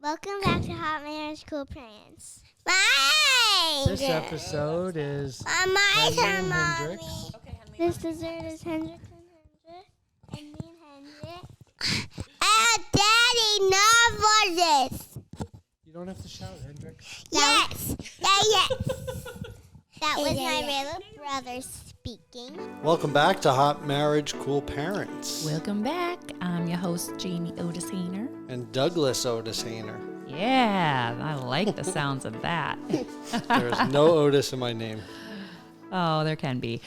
Welcome back to Hot Marriage Cool Parents. This episode is my Henry turn, and Mommy. Hendrix. This dessert is Hendrix and me and Hendrix. Daddy, not for this. You don't have to shout, Hendrix. Yes. Yes. That was my little brother speaking. Welcome back to Hot Marriage Cool Parents. Welcome back. I'm your host, Jamie Otis Hehner. And Douglas Otis Hehners. Yeah, I like the sounds of that. There's no Otis in my name. Oh, there can be.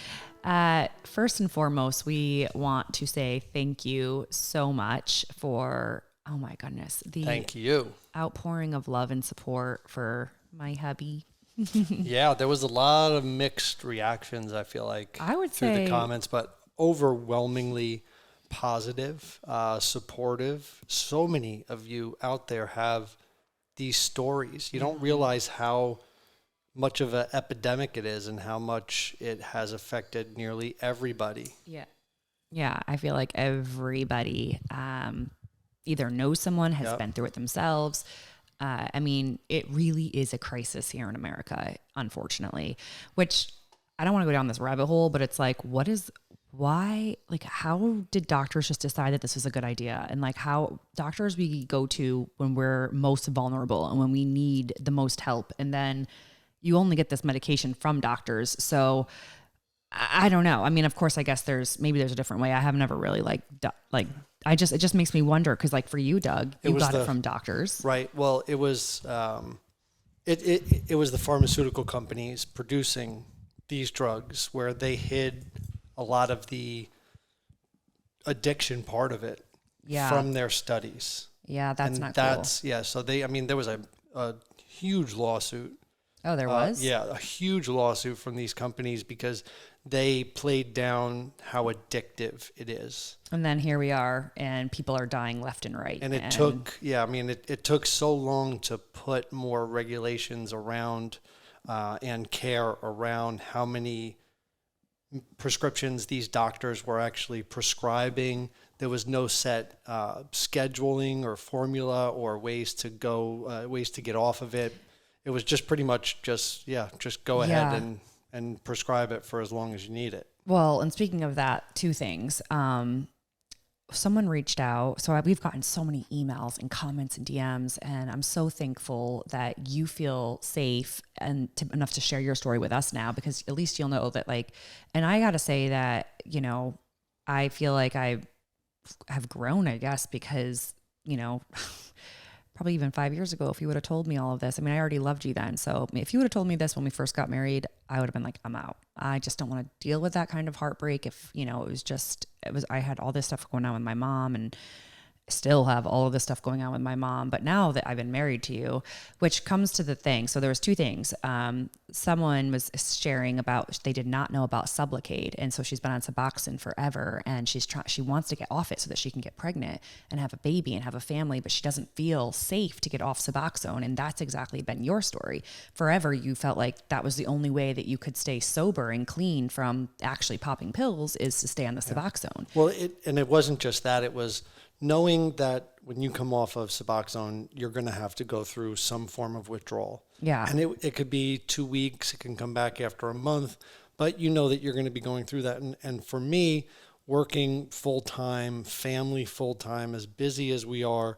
First and foremost, we want to say thank you so much for, oh my goodness, the Thank you. outpouring of love and support for my hubby. Yeah, there was a lot of mixed reactions, I feel like, I would through say the comments, but overwhelmingly positive, supportive. So many of you out there have these stories. You don't realize how much of an epidemic it is and how much it has affected nearly everybody. Yeah, I feel like everybody either knows someone, has been through it themselves. I mean, it really is a crisis here in America, unfortunately, which I don't want to go down this rabbit hole, but it's like, how did doctors just decide that this was a good idea? And like how doctors we go to when we're most vulnerable and when we need the most help. And then you only get this medication from doctors. So I don't know. I mean, of course, I guess there's a different way. I have never really it just makes me wonder. Cause like for you, Doug, you got it from doctors. Right. Well, it was, it was the pharmaceutical companies producing these drugs where they hid a lot of the addiction part of it from their studies. Yeah. That's not cool. Yeah. So there was a huge lawsuit. Oh, there was? Yeah. A huge lawsuit from these companies because they played down how addictive it is. And then here we are and people are dying left and right. And it took so long to put more regulations around and care around how many prescriptions these doctors were actually prescribing. There was no set scheduling or formula or ways to get off of it. It was just pretty much just go ahead and prescribe it for as long as you need it. Well, and speaking of that, two things. Someone reached out. So we've gotten so many emails and comments and DMs, and I'm so thankful that you feel safe and enough to share your story with us now, because at least you'll know that and I got to say that, I feel like I have grown, I guess, because, probably even 5 years ago, if you would have told me all of this, I mean, I already loved you then. So if you would have told me this when we first got married, I would have been like, I'm out. I just don't want to deal with that kind of heartbreak. If, I had all this stuff going on with my mom and still have all of this stuff going on with my mom. But now that I've been married to you, which comes to the thing. So there was two things. Someone was sharing about, they did not know about Sublocade. And so she's been on Suboxone forever. And she wants to get off it so that she can get pregnant and have a baby and have a family, but she doesn't feel safe to get off Suboxone. And that's exactly been your story. Forever, you felt like that was the only way that you could stay sober and clean from actually popping pills is to stay on the Suboxone. Well, it wasn't just that. It was knowing that when you come off of Suboxone, you're going to have to go through some form of withdrawal. Yeah. And it could be 2 weeks. It can come back after a month. But you know that you're going to be going through that. And for me, working full-time, family full-time, as busy as we are,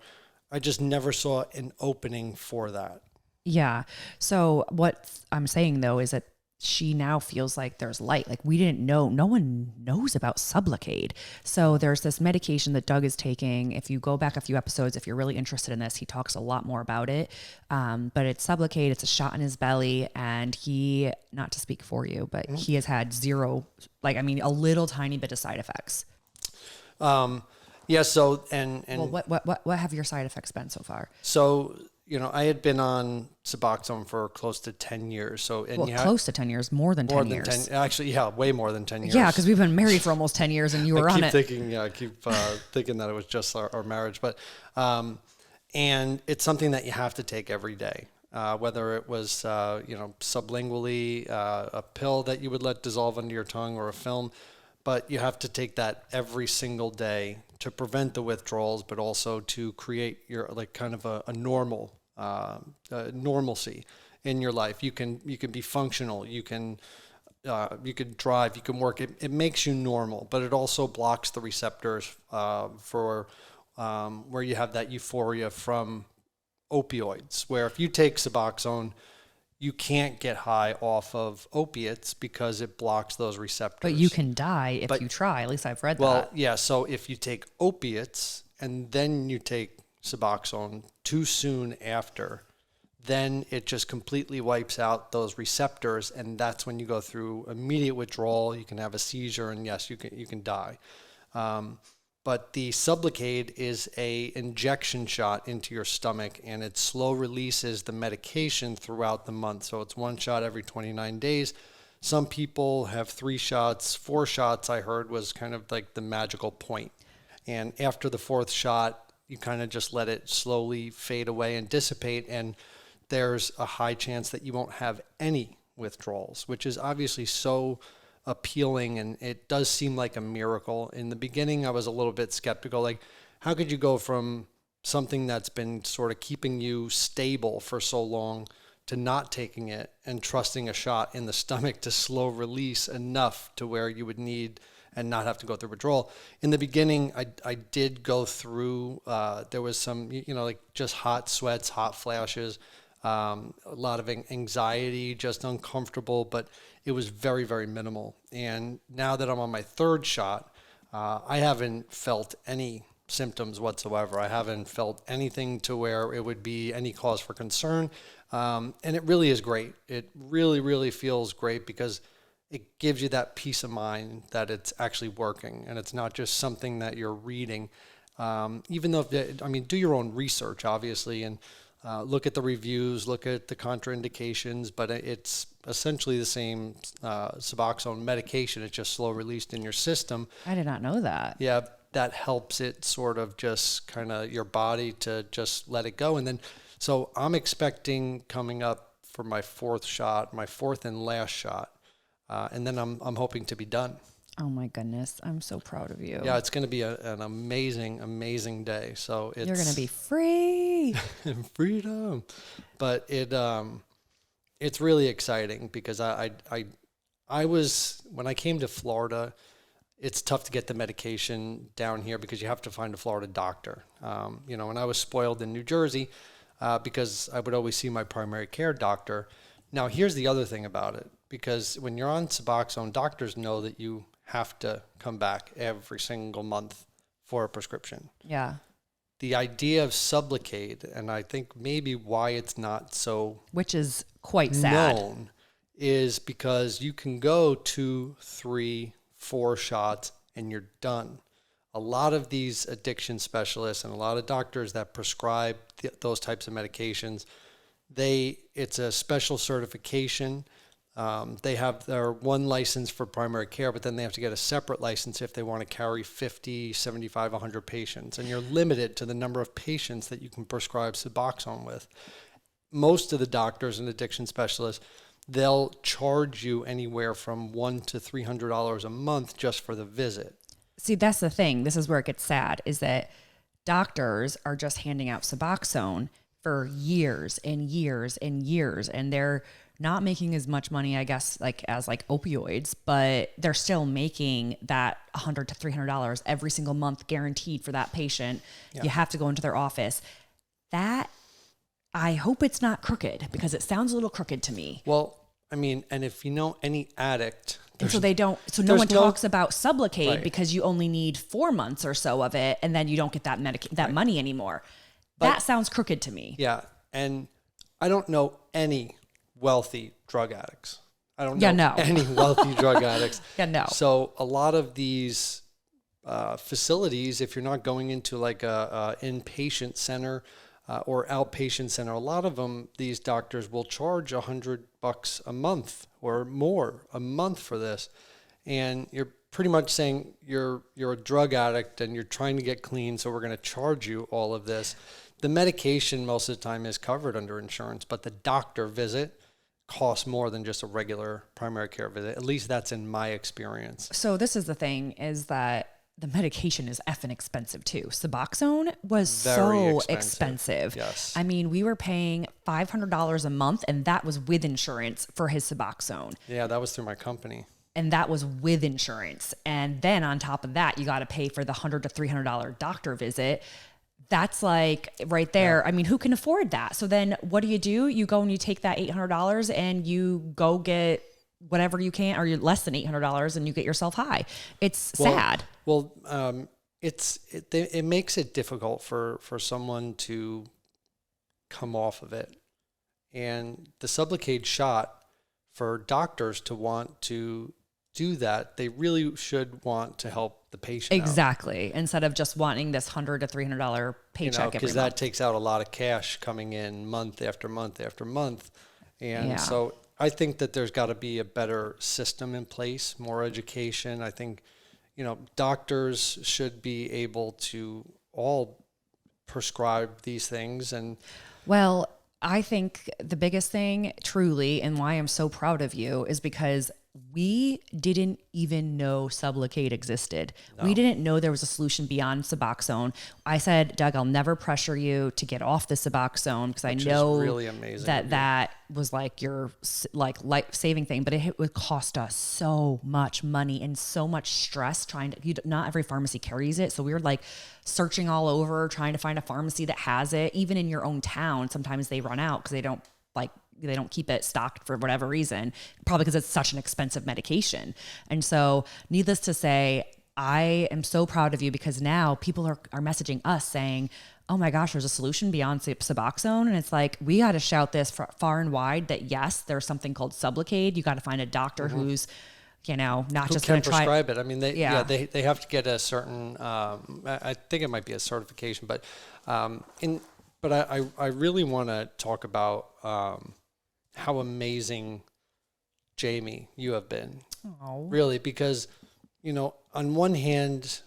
I just never saw an opening for that. Yeah. So what I'm saying, though, is that she now feels like there's light. Like we didn't know, no one knows about Sublocade. So there's this medication that Doug is taking. If you go back a few episodes, if you're really interested in this, he talks a lot more about it. But it's Sublocade. It's a shot in his belly. And he, not to speak for you, but he has had zero, a little tiny bit of side effects. Yeah. So, and well, what have your side effects been so far? So, I had been on Suboxone for close to 10 years. So, close to 10 years, more than 10 years. Actually, yeah, way more than 10 years. Yeah, because we've been married for almost 10 years and you were on it. I keep thinking that it was just our marriage. But, and it's something that you have to take every day. Whether it was, sublingually, a pill that you would let dissolve under your tongue or a film. but you have to take that every single day to prevent the withdrawals, but also to create your like kind of a normal normalcy in your life. You can be functional. You can drive. You can work. It makes you normal, but it also blocks the receptors for where you have that euphoria from opioids. Where if you take Suboxone, you can't get high off of opiates because it blocks those receptors. But you can die if you try. At least I've read that. Well, yeah. So if you take opiates and then you take Suboxone too soon after, then it just completely wipes out those receptors, and that's when you go through immediate withdrawal. You can have a seizure, and yes, you can die. But the Sublocade is a injection shot into your stomach, and it slow releases the medication throughout the month. So it's one shot every 29 days. Some people have 3 shots, 4 shots, I heard was kind of like the magical point. And after the 4th shot, you kind of just let it slowly fade away and dissipate, and there's a high chance that you won't have any withdrawals, which is obviously so appealing, and it does seem like a miracle. In the beginning, I was a little bit skeptical, like how could you go from something that's been sort of keeping you stable for so long to not taking it and trusting a shot in the stomach to slow release enough to where you would need and not have to go through withdrawal. In the beginning, I did go through, there was some, like just hot sweats, hot flashes, a lot of anxiety, just uncomfortable, but it was very, very minimal. And now that I'm on my 3rd shot, I haven't felt any symptoms whatsoever. I haven't felt anything to where it would be any cause for concern. And it really is great. It really, really feels great because it gives you that peace of mind that it's actually working and it's not just something that you're reading. Even though, do your own research, obviously, and look at the reviews, look at the contraindications, but it's essentially the same Suboxone medication. It's just slow released in your system. I did not know that. Yeah, that helps it sort of just kind of your body to just let it go. And then, so I'm expecting coming up for my 4th shot, my 4th and last shot, and then I'm hoping to be done. Oh my goodness. I'm so proud of you. Yeah, it's going to be an amazing, amazing day. So you're going to be free. Freedom. But it's really exciting because I was, when I came to Florida, it's tough to get the medication down here because you have to find a Florida doctor. And I was spoiled in New Jersey because I would always see my primary care doctor. Now, here's the other thing about it, because when you're on Suboxone, doctors know that you have to come back every single month for a prescription. Yeah. The idea of Sublocade, and I think maybe why it's not so which is quite sad, known, is because you can go 2, 3, 4 shots and you're done. A lot of these addiction specialists and a lot of doctors that prescribe those types of medications, it's a special certification. They have their one license for primary care, but then they have to get a separate license if they want to carry 50, 75, 100 patients. And you're limited to the number of patients that you can prescribe Suboxone with. Most of the doctors and addiction specialists, they'll charge you anywhere from $100 to $300 a month just for the visit. See, that's the thing. This is where it gets sad, is that doctors are just handing out Suboxone for years and years and years, and they're not making as much money, I guess, as opioids, but they're still making that $100 to $300 every single month guaranteed for that patient. Yeah. You have to go into their office. That, I hope it's not crooked, because it sounds a little crooked to me. Well, and if you know any addict, and so no one talks about Sublocade, right, because you only need 4 months or so of it, and then you don't get that right, money anymore. But that sounds crooked to me. Yeah, and I don't know any wealthy drug addicts. I don't know any wealthy drug addicts. Yeah, no. So a lot of these facilities, if you're not going into like a inpatient center or outpatient center, a lot of them, these doctors will charge $100 a month or more a month for this. And you're pretty much saying you're a drug addict and you're trying to get clean, so we're going to charge you all of this. The medication most of the time is covered under insurance, but the doctor visit costs more than just a regular primary care visit. At least that's in my experience. So this is the thing, is that the medication is effing expensive too. Suboxone was Very so expensive. Yes. I mean, we were paying $500 a month, and that was with insurance for his Suboxone. Yeah, that was through my company. And that was with insurance. And then on top of that, you got to pay for the $100 to $300 doctor visit. That's like right there. Yeah. I mean, who can afford that? So then what do? You go and you take that $800 and you go get whatever you can, or you're less than $800, and you get yourself high. It's sad. Well, it makes it difficult for someone to come off of it. And the Sublocade shot, for doctors to want to do that, they really should want to help the patient exactly out. Instead of just wanting this $100 to $300 paycheck, because that takes out a lot of cash coming in month after month after month. And so I think that there's got to be a better system in place, more education. I think, doctors should be able to all prescribe these things. And well, I think the biggest thing truly, and why I'm so proud of you, is because we didn't even know Sublocade existed. No. We didn't know there was a solution beyond Suboxone. I said, Doug, I'll never pressure you to get off the Suboxone, because I know really amazing that was like your life-saving thing, but it would cost us so much money and so much stress trying to, not every pharmacy carries it. So we were like searching all over, trying to find a pharmacy that has it. Even in your own town, sometimes they run out because they don't keep it stocked for whatever reason, probably because it's such an expensive medication. And so needless to say, I am so proud of you, because now people are messaging us saying, oh my gosh, there's a solution beyond Suboxone. And it's like, we got to shout this far and wide that yes, there's something called Sublocade. You got to find a doctor who's, not who just can going to try prescribe it. I mean, they have to get a certain, I think it might be a certification, but I really want to talk about, how amazing, Jamie, you have been. Oh. Really, because, on one hand,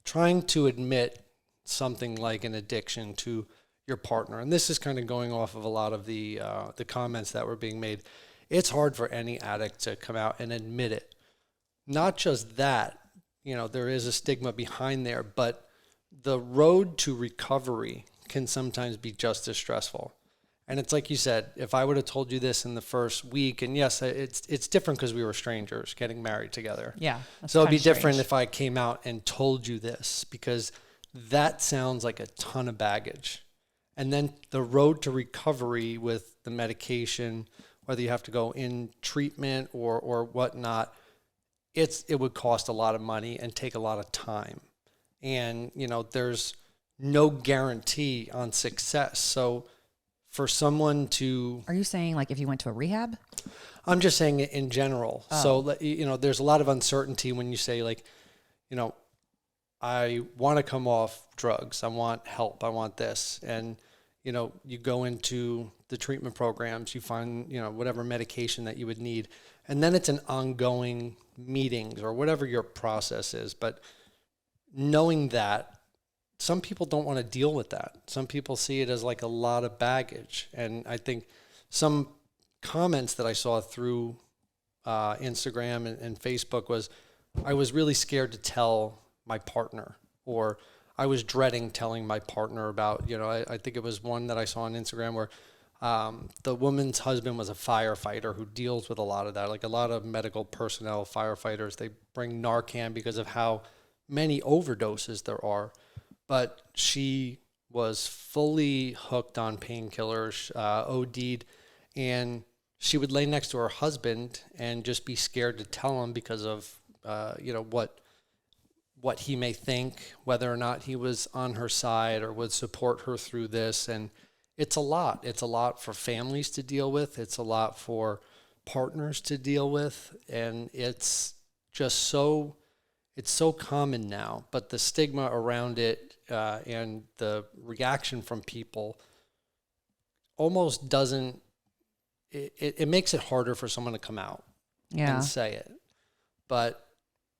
trying to admit something like an addiction to your partner, and this is kind of going off of a lot of the comments that were being made, it's hard for any addict to come out and admit it. Not just that, there is a stigma behind there, but the road to recovery can sometimes be just as stressful. And it's like you said, if I would have told you this in the first week, and yes, it's different because we were strangers getting married together. Yeah. So it'd be different if I came out and told you this, because that sounds like a ton of baggage. And then the road to recovery with the medication, whether you have to go in treatment or whatnot, it would cost a lot of money and take a lot of time. And, there's no guarantee on success. So for someone to... Are you saying like if you went to a rehab? I'm just saying it in general. Oh. So, there's a lot of uncertainty when you say like, I want to come off drugs. I want help. I want this. And, you go into the treatment programs, you find, whatever medication that you would need. And then it's an ongoing meetings or whatever your process is. But knowing that, some people don't want to deal with that. Some people see it as like a lot of baggage. And I think some comments that I saw through Instagram and Facebook was, I was really scared to tell my partner, or I was dreading telling my partner about, I think it was one that I saw on Instagram where the woman's husband was a firefighter who deals with a lot of that. Like a lot of medical personnel, firefighters, they bring Narcan because of how many overdoses there are. But she was fully hooked on painkillers, OD'd, and she would lay next to her husband and just be scared to tell him because of, what he may think, whether or not he was on her side or would support her through this. And it's a lot. It's a lot for families to deal with. It's a lot for partners to deal with. And it's just so common now. But the stigma around it and the reaction from people almost doesn't, it makes it harder for someone to come out and say it. But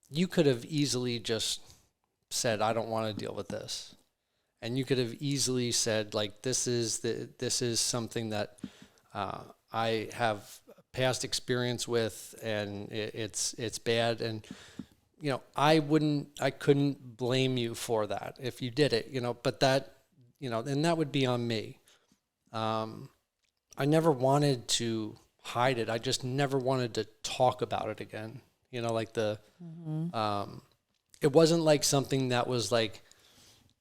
you could have easily just said, I don't want to deal with this. And you could have easily said, like, this is something that I have past experience with, and it's bad. And, you know, I couldn't blame you for that if you did it, you know, but that, you know, and that would be on me. I never wanted to hide it. I just never wanted to talk about it again. You know, like it wasn't like something that was like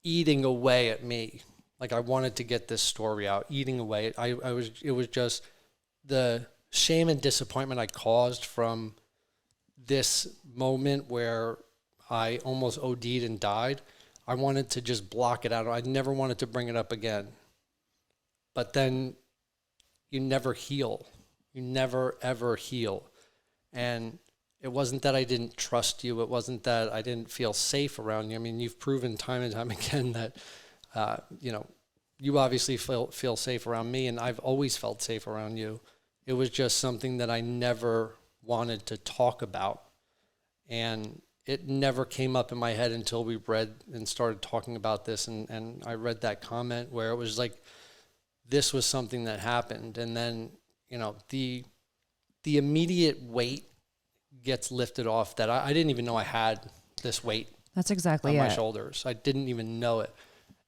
eating away at me. Like I wanted to get this story out, eating away. It was just the shame and disappointment I caused from this moment where I almost OD'd and died. I wanted to just block it out. I never wanted to bring it up again. But then you never heal. You never, ever heal. And it wasn't that I didn't trust you. It wasn't that I didn't feel safe around you. I mean, you've proven time and time again that, you know, you obviously feel safe around me, and I've always felt safe around you. It was just something that I never wanted to talk about. And it never came up in my head until we read and started talking about this. And I read that comment where it was like, this was something that happened. And then, you know, the immediate weight gets lifted off that I didn't even know I had this weight. That's exactly on my shoulders. I didn't even know it.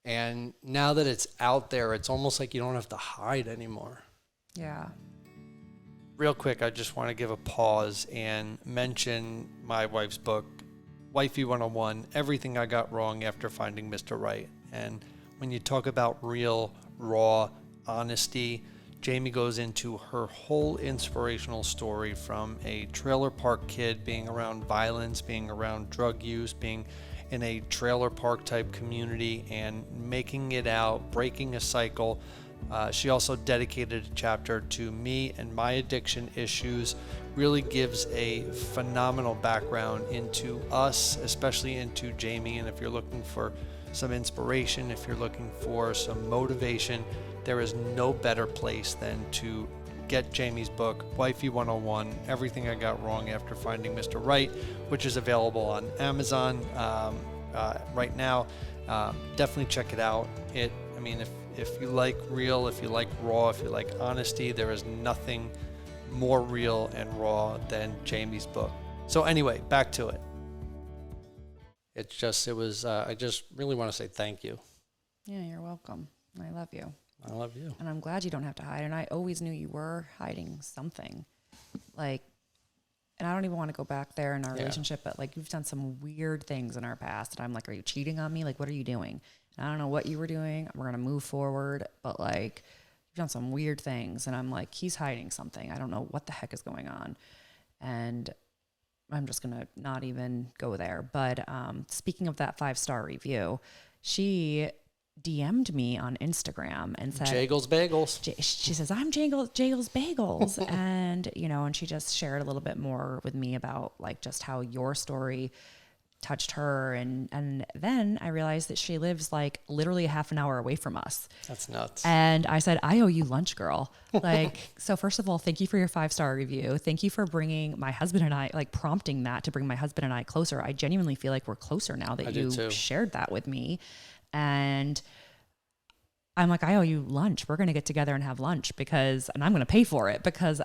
And now that it's out there, it's almost like you don't have to hide anymore. Yeah. Real quick, I just want to give a pause and mention my wife's book, Wifey 101, Everything I Got Wrong After Finding Mr. Right. And when you talk about real, raw honesty, Jamie goes into her whole inspirational story from a trailer park kid being around violence, being around drug use, being in a trailer park type community and making it out, breaking a cycle. She also dedicated a chapter to me and my addiction issues, really gives a phenomenal background into us, especially into Jamie. And if you're looking for some inspiration, if you're looking for some motivation, there is no better place than to get Jamie's book, Wifey 101, Everything I Got Wrong After Finding Mr. Right, which is available on Amazon right now. Definitely check it out. I mean, if you like real, if you like raw, if you like honesty, there is nothing more real and raw than Jamie's book. So anyway, back to it. I just really want to say thank you. Yeah, you're welcome. I love you. I love you. And I'm glad you don't have to hide. And I always knew you were hiding something. Like, and I don't even want to go back there in our relationship, but like you've done some weird things in our past. And I'm like, are you cheating on me? Like, what are you doing? And I don't know what you were doing. We're going to move forward. But like, you've done some weird things. And I'm like, he's hiding something. I don't know what the heck is going on. And I'm just going to not even go there. But speaking of that 5-star review, she DM'd me on Instagram and said, Jagels Bagels. She says, I'm Jagels Bagels. And, you know, and she just shared a little bit more with me about like just how your story touched her. And then I realized that she lives like literally a half an hour away from us. That's nuts. And I said, I owe you lunch, girl. Like, so first of all, thank you for your 5-star review. Thank you for bringing my husband and I, like prompting that to bring my husband and I closer. I genuinely feel like we're closer now that you shared that with me. And I'm like, I owe you lunch. We're going to get together and have lunch and I'm going to pay for it because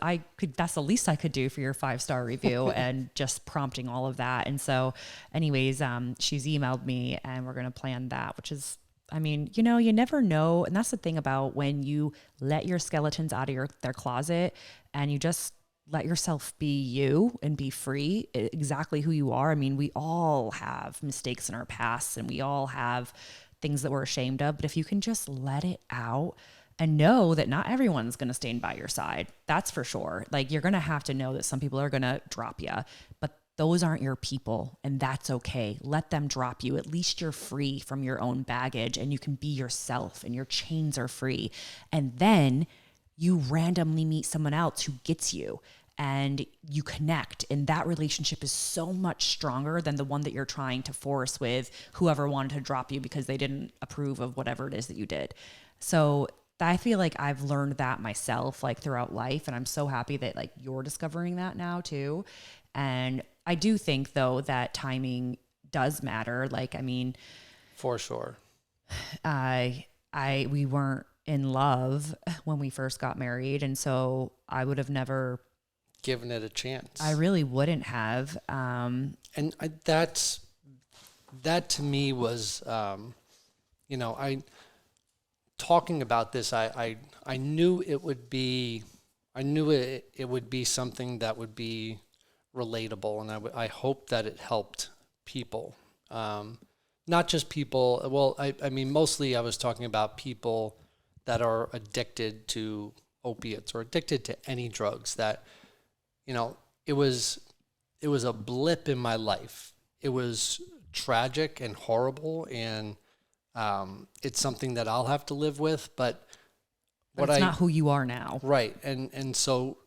that's the least I could do for your 5-star review and just prompting all of that. And so anyways, she's emailed me and we're going to plan that, which is, I mean, you know, you never know. And that's the thing about when you let your skeletons out of their closet and you just let yourself be you and be free, exactly who you are. I mean, we all have mistakes in our past and we all have things that we're ashamed of, but if you can just let it out and know that not everyone's going to stand by your side, that's for sure. Like you're going to have to know that some people are going to drop you, but those aren't your people and that's okay. Let them drop you. At least you're free from your own baggage and you can be yourself and your chains are free. And then you randomly meet someone else who gets you and you connect, and that relationship is so much stronger than the one that you're trying to force with whoever wanted to drop you because they didn't approve of whatever it is that you did. So I feel like I've learned that myself like throughout life, and I'm so happy that like you're discovering that now too. And I do think though that timing does matter. Like, I mean, for sure. We weren't in love when we first got married, and so I would have never given it a chance. I really wouldn't have. And that to me was, talking about this, I knew it would be, it would be something that would be relatable, and I hope that it helped people. Not just people, well, I mean, mostly I was talking about people that are addicted to opiates or addicted to any drugs that, it was a blip in my life. It was tragic and horrible, and it's something that I'll have to live with, but It's not who you are now. Right. And so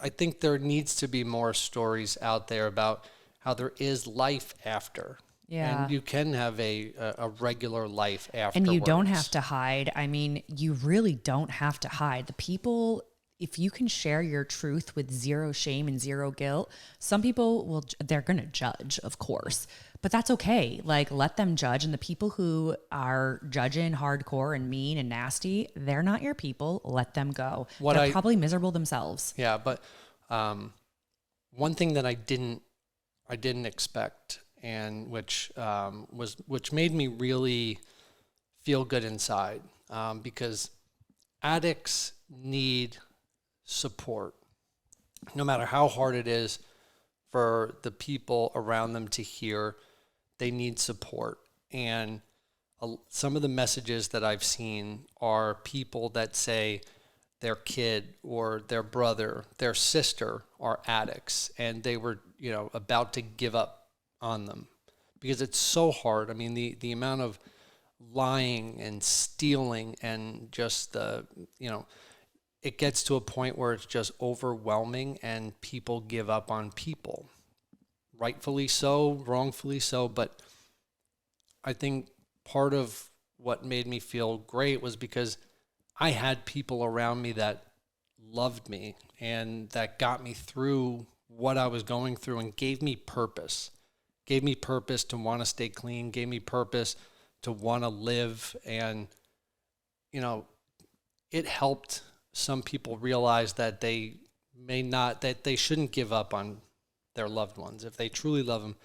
I think there needs to be more stories out there about how there is life after. Yeah. And you can have a regular life afterwards. And you don't have to hide. I mean, you really don't have to hide. The people, if you can share your truth with zero shame and zero guilt, some people they're going to judge, of course, but that's okay. Like, let them judge. And the people who are judging hardcore and mean and nasty, they're not your people. Let them go. They're probably miserable themselves. Yeah. But one thing that I didn't expect, and which made me really feel good inside, because addicts need support, no matter how hard it is for the people around them to hear. They need support. And some of the messages that I've seen are people that say their kid or their brother, their sister are addicts, and they were, about to give up on them because it's so hard. I mean, the amount of lying and stealing and just it gets to a point where it's just overwhelming and people give up on people. Rightfully so, wrongfully so, but I think part of what made me feel great was because I had people around me that loved me and that got me through what I was going through and gave me purpose to want to stay clean, gave me purpose to want to live. And, it helped some people realize that they shouldn't give up on their loved ones. If they truly love them,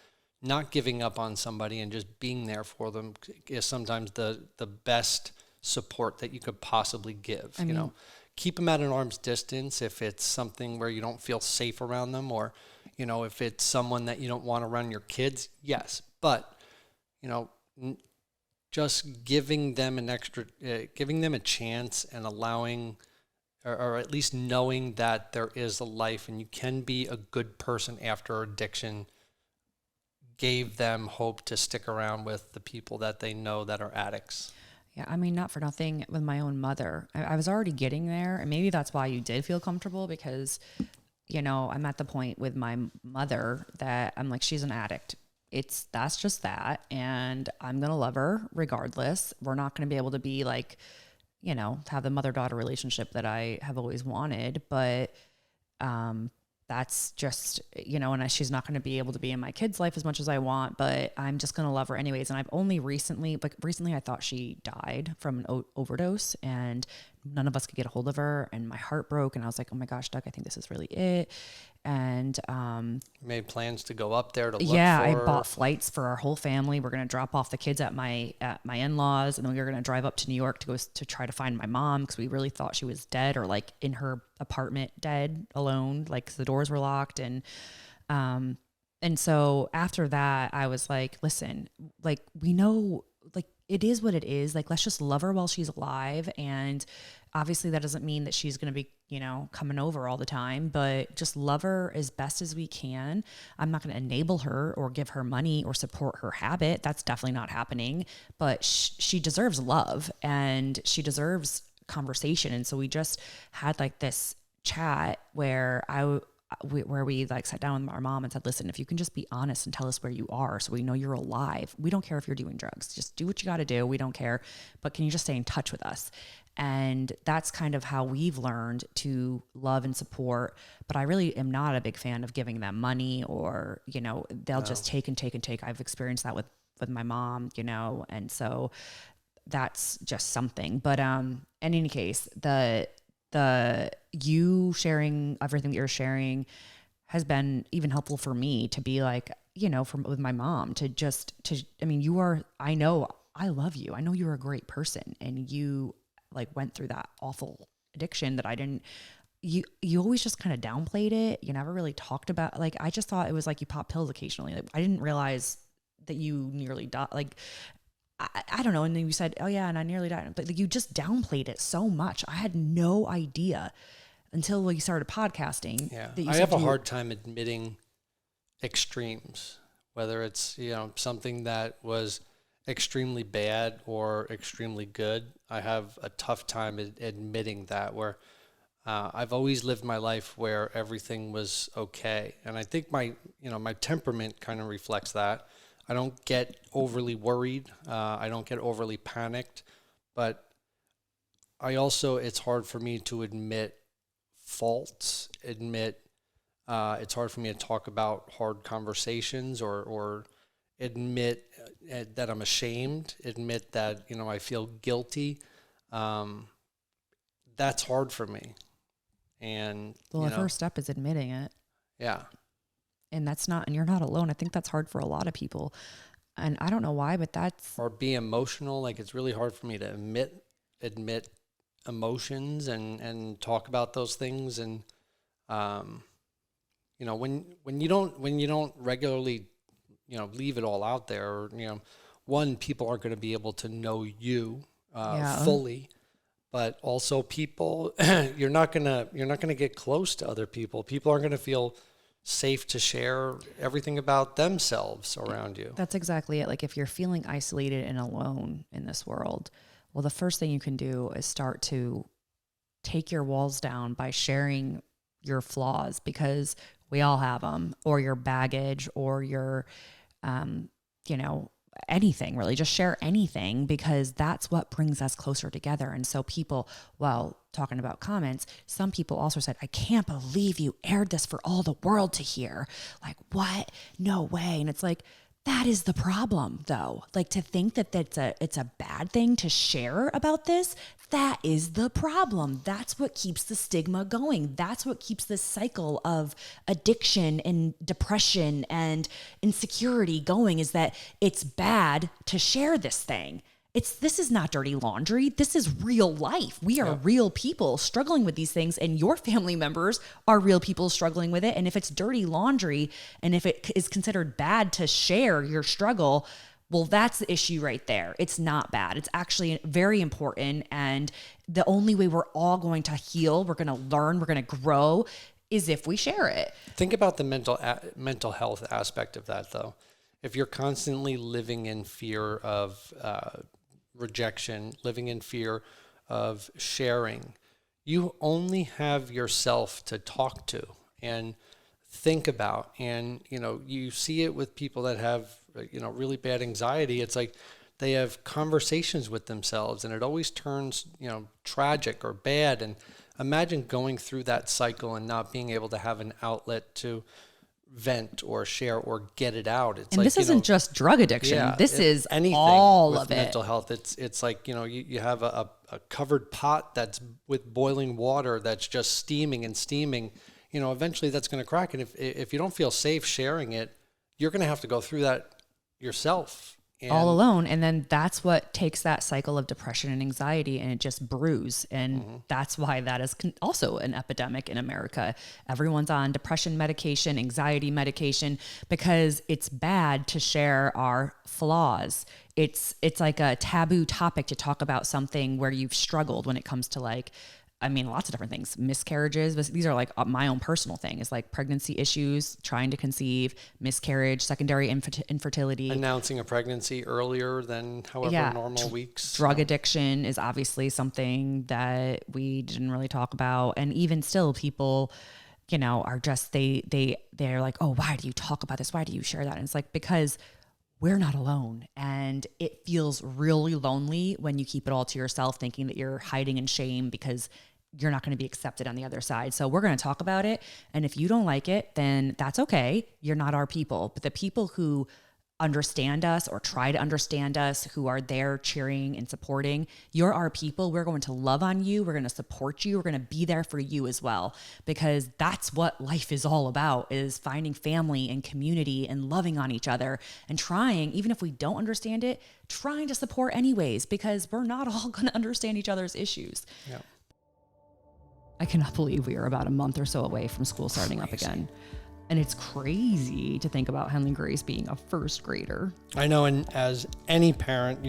not giving up on somebody and just being there for them is sometimes the best support that you could possibly give. Keep them at an arm's distance if it's something where you don't feel safe around them, or, if it's someone that you don't want around your kids, yes. But, just giving them a chance and allowing, or at least knowing that there is a life and you can be a good person after addiction, gave them hope to stick around with the people that they know that are addicts. Yeah, I mean, not for nothing with my own mother. I was already getting there, and maybe that's why you did feel comfortable, because, I'm at the point with my mother that I'm like, she's an addict. That's just that, and I'm going to love her regardless. We're not going to be able to be like, have the mother-daughter relationship that I have always wanted, but that's just, and she's not going to be able to be in my kid's life as much as I want, but I'm just going to love her anyways. And I've only recently I thought she died from an overdose, and none of us could get a hold of her, and my heart broke, and I was like, oh my gosh, Doug, I think this is really it. And made plans to go up there to look yeah, for I her. bought flights for our whole family. We're going to drop off the kids at my in-laws, and then we were going to drive up to New York to go to try to find my mom, because we really thought she was dead, or like in her apartment dead alone, like the doors were locked. And so after that, I was like, listen, like, we know, like, it is what it is. Like, let's just love her while she's alive. And obviously that doesn't mean that she's going to be, coming over all the time, but just love her as best as we can. I'm not going to enable her or give her money or support her habit. That's definitely not happening, but she deserves love and she deserves conversation. And so we just had like this chat where we like sat down with our mom and said, listen, if you can just be honest and tell us where you are so we know you're alive. We don't care if you're doing drugs. Just do what you got to do. We don't care. But can you just stay in touch with us? And that's kind of how we've learned to love and support. But I really am not a big fan of giving them money, or, they'll just take and take and take. I've experienced that with my mom, and so that's just something. But in any case, you sharing everything that you're sharing has been even helpful for me to be like, with my mom I know I love you. I know you're a great person, and you like went through that awful addiction that I didn't, you always just kind of downplayed it. You never really talked about, like, I just thought it was like you pop pills occasionally. Like, I didn't realize that you nearly died. Like, I don't know. And then you said, oh yeah, and I nearly died. But like, you just downplayed it so much. I had no idea until we started podcasting. Yeah. That you I said have a hard time admitting extremes, whether it's, something that was extremely bad or extremely good. I have a tough time admitting that, where I've always lived my life where everything was okay. And I think my temperament kind of reflects that. I don't get overly worried. I don't get overly panicked, but it's hard for me to admit faults, it's hard for me to talk about hard conversations or admit that I'm ashamed, admit that, I feel guilty. That's hard for me. And the first step is admitting it. Yeah. And you're not alone. I think that's hard for a lot of people. And I don't know why, but or be emotional. Like, it's really hard for me to admit emotions and talk about those things. And, when you don't regularly, leave it all out there, one, people aren't going to be able to know you, fully, but also people, you're not going to get close to other people. People aren't going to feel safe to share everything about themselves around you. That's exactly it. Like, if you're feeling isolated and alone in this world, well, the first thing you can do is start to take your walls down by sharing your flaws, because we all have them, or your baggage, or your, anything really. Just share anything, because that's what brings us closer together. And so people, talking about comments, some people also said, I can't believe you aired this for all the world to hear. Like, what? No way. And it's like, that is the problem, though. Like, to think that it's a bad thing to share about this, that is the problem. That's what keeps the stigma going. That's what keeps this cycle of addiction and depression and insecurity going, is that it's bad to share this thing. This is not dirty laundry. This is real life. We are real people struggling with these things, and your family members are real people struggling with it. And if it's dirty laundry, and if it is considered bad to share your struggle, well, that's the issue right there. It's not bad. It's actually very important. And the only way we're all going to heal, we're going to learn, we're going to grow, is if we share it. Think about the mental health aspect of that, though. If you're constantly living in fear of rejection, living in fear of sharing, you only have yourself to talk to and think about. And, you see it with people that have, really bad anxiety. It's like they have conversations with themselves, and it always turns, tragic or bad. And imagine going through that cycle and not being able to have an outlet to vent or share or get it out. It's and like, this isn't just drug addiction. This is anything all with of it. Mental health. It's like, you have a covered pot that's with boiling water that's just steaming and steaming. Eventually that's going to crack. And if you don't feel safe sharing it, you're going to have to go through that yourself. All alone. And then that's what takes that cycle of depression and anxiety, and it just brews. And that's why that is also an epidemic in America. Everyone's on depression medication, anxiety medication, because it's bad to share our flaws. It's like a taboo topic to talk about something where you've struggled when it comes to lots of different things, miscarriages, but these are like my own personal thing, is like pregnancy issues, trying to conceive, miscarriage, secondary infertility. Announcing a pregnancy earlier than however normal weeks. Drug addiction is obviously something that we didn't really talk about. And even still, people, are just, they're like, oh, why do you talk about this? Why do you share that? And it's like, because we're not alone. And it feels really lonely when you keep it all to yourself, thinking that you're hiding in shame because you're not going to be accepted on the other side. So we're going to talk about it. And if you don't like it, then that's okay. You're not our people. But the people who understand us or try to understand us, who are there cheering and supporting. You're our people. We're going to love on you. We're going to support you. We're going to be there for you as well, because that's what life is all about, is finding family and community and loving on each other and trying, even if we don't understand it, trying to support anyways, because we're not all going to understand each other's issues. Yeah. I cannot believe we are about a month or so away from school starting up again. And it's crazy to think about Henley Grace being a first grader. I know, and as any parent,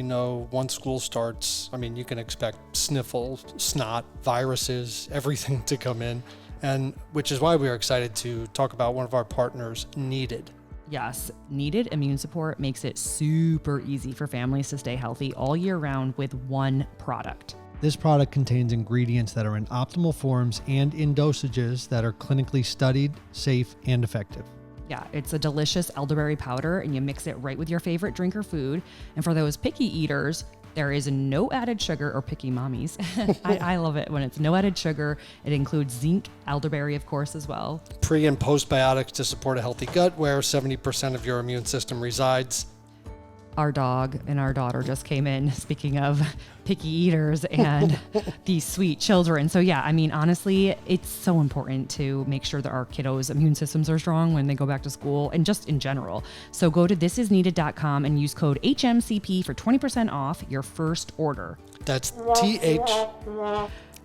once school starts, you can expect sniffles, snot, viruses, everything to come in, and which is why we are excited to talk about one of our partners, Needed. Yes, Needed immune support makes it super easy for families to stay healthy all year round with one product. This product contains ingredients that are in optimal forms and in dosages that are clinically studied, safe, and effective. Yeah, it's a delicious elderberry powder, and you mix it right with your favorite drink or food. And for those picky eaters, there is no added sugar, or picky mommies. I love it when it's no added sugar. It includes zinc, elderberry, of course, as well. Pre- and postbiotics to support a healthy gut, where 70% of your immune system resides. Our dog and our daughter just came in, speaking of picky eaters and these sweet children. So yeah, honestly, it's so important to make sure that our kiddos' immune systems are strong when they go back to school and just in general. So go to thisisneeded.com and use code HMCP for 20% off your first order. That's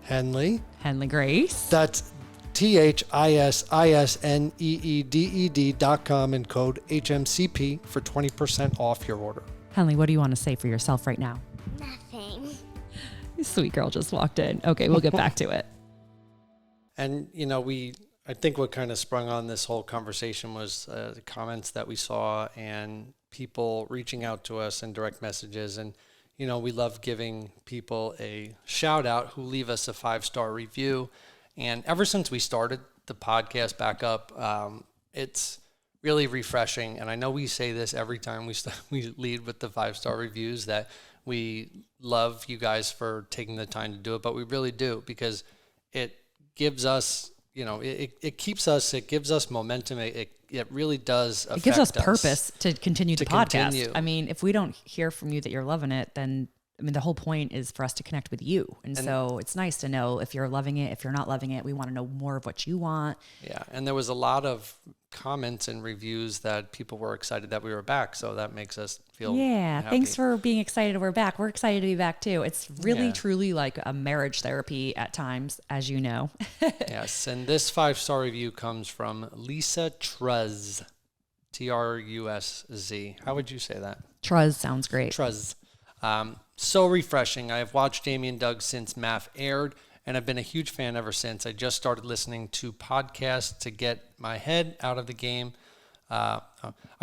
Henley Grace. That's THISISNEEDED.com and code HMCP for 20% off your order. Henley, what do you want to say for yourself right now? Nothing. This sweet girl just walked in. Okay, we'll get back to it. And, I think what kind of sprung on this whole conversation was the comments that we saw and people reaching out to us in direct messages. And, we love giving people a shout out who leave us a 5-star review. And ever since we started the podcast back up, it's really refreshing. And I know we say this every time we lead with the 5-star reviews, that we love you guys for taking the time to do it, but we really do, because it gives us, it keeps us, it gives us momentum. It really does affect us. It gives us purpose to continue the podcast. Continue. If we don't hear from you that you're loving it, then the whole point is for us to connect with you. And so it's nice to know if you're loving it, if you're not loving it. We want to know more of what you want. Yeah. And there was a lot of comments and reviews that people were excited that we were back. So that makes us feel happy. Thanks for being excited we're back. We're excited to be back too. It's really, truly like a marriage therapy at times, as you know. Yes. And this 5-star review comes from Lisa Truz, Truzz. How would you say that? Truz sounds great. Truz. So refreshing. I have watched Jamie and Doug since MAF aired, and I've been a huge fan ever since. I just started listening to podcasts to get my head out of the game. I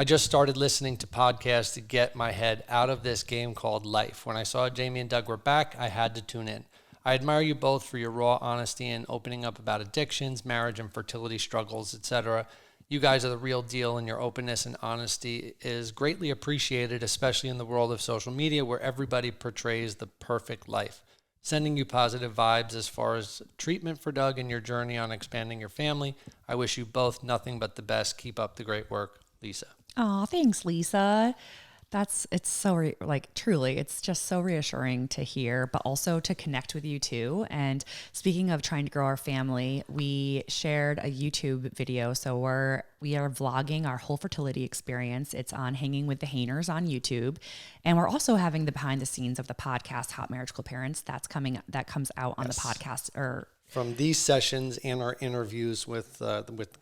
just started listening to podcasts to get my head out of this game called life. When I saw Jamie and Doug were back, I had to tune in. I admire you both for your raw honesty and opening up about addictions, marriage and fertility struggles, etc. You guys are the real deal, and your openness and honesty is greatly appreciated, especially in the world of social media where everybody portrays the perfect life. Sending you positive vibes as far as treatment for Doug and your journey on expanding your family. I wish you both nothing but the best. Keep up the great work, Lisa. Oh, thanks, Lisa. It's so truly, it's just so reassuring to hear, but also to connect with you too. And speaking of trying to grow our family, we shared a YouTube video. So we are vlogging our whole fertility experience. It's on Hanging with the Hehners on YouTube. And we're also having the behind the scenes of the podcast, Hot Marriage Co-Parents. That comes out on the podcast from these sessions and our interviews with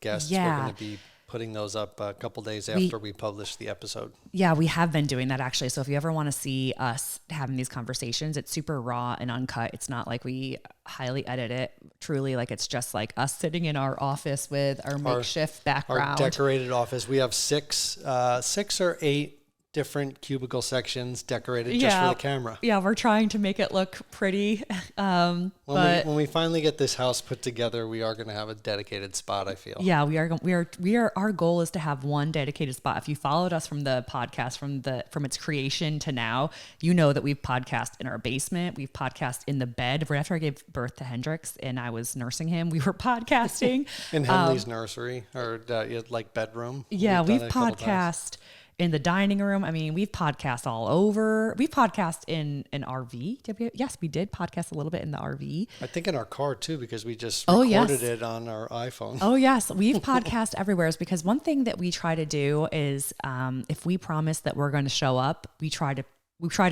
guests. We're going to be putting those up a couple days after we publish the episode. Yeah, we have been doing that actually. So if you ever want to see us having these conversations, it's super raw and uncut. It's not like we highly edit it. Truly, it's just like us sitting in our office with our makeshift background. Our decorated office. We have six or 8 different cubicle sections decorated just for the camera. Yeah, we're trying to make it look pretty. When we finally get this house put together, we are going to have a dedicated spot, I feel. Yeah, we are. Our goal is to have one dedicated spot. If you followed us from the podcast, from its creation to now, you know that we've podcast in our basement. We've podcast in the bed. Right after I gave birth to Hendrix and I was nursing him, we were podcasting in Henley's nursery or bedroom. Yeah, we've podcast in the dining room. I mean, we've podcast all over. We've podcast in an RV. Yes, we did podcast a little bit in the RV. I think in our car too, because we just recorded it on our iPhone. Oh yes, we've podcast everywhere. Because one thing that we try to do is, if we promise that we're going to show up, we try to